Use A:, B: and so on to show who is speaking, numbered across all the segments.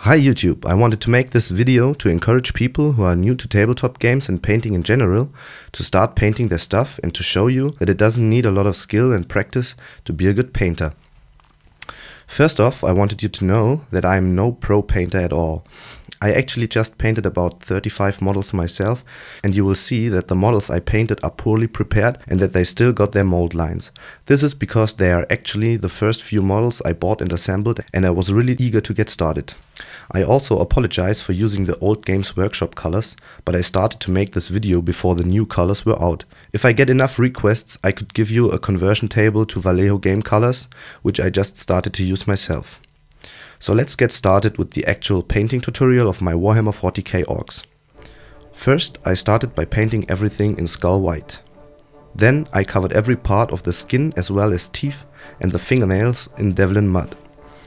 A: Hi YouTube, I wanted to make this video to encourage people who are new to tabletop games and painting in general to start painting their stuff and to show you that it doesn't need a lot of skill and practice to be a good painter. First off, I wanted you to know that I'm no pro painter at all. I actually just painted about 35 models myself, and you will see that the models I painted are poorly prepared and that they still got their mold lines. This is because they are actually the first few models I bought and assembled, and I was really eager to get started. I also apologize for using the old Games Workshop colors, but I started to make this video before the new colors were out. If I get enough requests, I could give you a conversion table to Vallejo game colors, which I just started to use myself. So let's get started with the actual painting tutorial of my Warhammer 40k Orks. First, I started by painting everything in skull white. Then I covered every part of the skin as well as teeth and the fingernails in Devlin mud.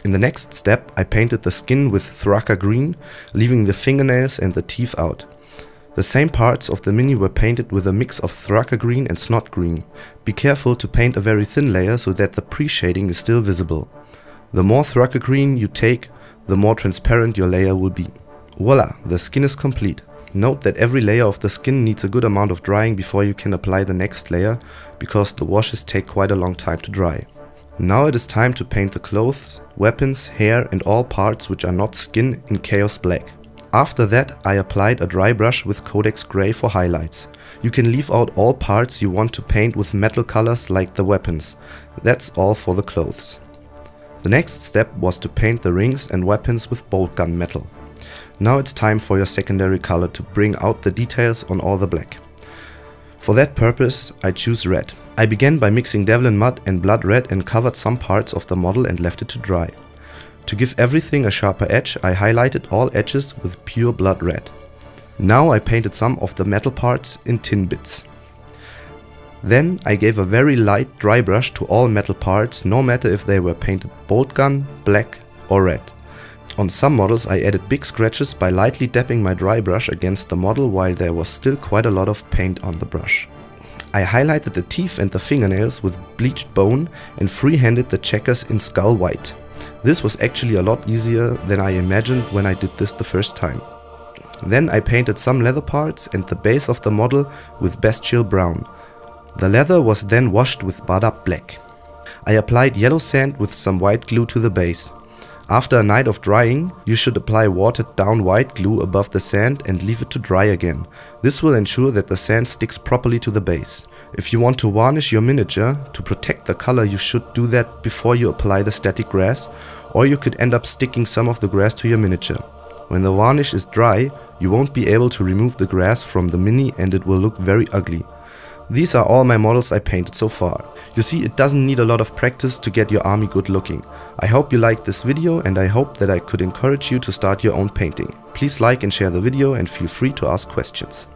A: In the next step, I painted the skin with Thraka green, leaving the fingernails and the teeth out. The same parts of the mini were painted with a mix of Thraka green and snot green. Be careful to paint a very thin layer so that the pre-shading is still visible. The more Thraka green you take, the more transparent your layer will be. Voila, the skin is complete. Note that every layer of the skin needs a good amount of drying before you can apply the next layer, because the washes take quite a long time to dry. Now it is time to paint the clothes, weapons, hair and all parts which are not skin in Chaos Black. After that I applied a dry brush with Codex Grey for highlights. You can leave out all parts you want to paint with metal colors like the weapons. That's all for the clothes. The next step was to paint the rings and weapons with bolt gun metal. Now it's time for your secondary color to bring out the details on all the black. For that purpose I choose red. I began by mixing Devlin mud and blood red and covered some parts of the model and left it to dry. To give everything a sharper edge, I highlighted all edges with pure blood red. Now I painted some of the metal parts in tin bits. Then I gave a very light dry brush to all metal parts, no matter if they were painted bolt gun, black or red. On some models I added big scratches by lightly dabbing my dry brush against the model while there was still quite a lot of paint on the brush. I highlighted the teeth and the fingernails with bleached bone and freehanded the checkers in skull white. This was actually a lot easier than I imagined when I did this the first time. Then I painted some leather parts and the base of the model with bestial brown. The leather was then washed with Badab black. I applied yellow sand with some white glue to the base. After a night of drying, you should apply watered down white glue above the sand and leave it to dry again. This will ensure that the sand sticks properly to the base. If you want to varnish your miniature to protect the color, you should do that before you apply the static grass, or you could end up sticking some of the grass to your miniature. When the varnish is dry, you won't be able to remove the grass from the mini and it will look very ugly. These are all my models I painted so far. You see, it doesn't need a lot of practice to get your army good looking. I hope you liked this video and I hope that I could encourage you to start your own painting. Please like and share the video and feel free to ask questions.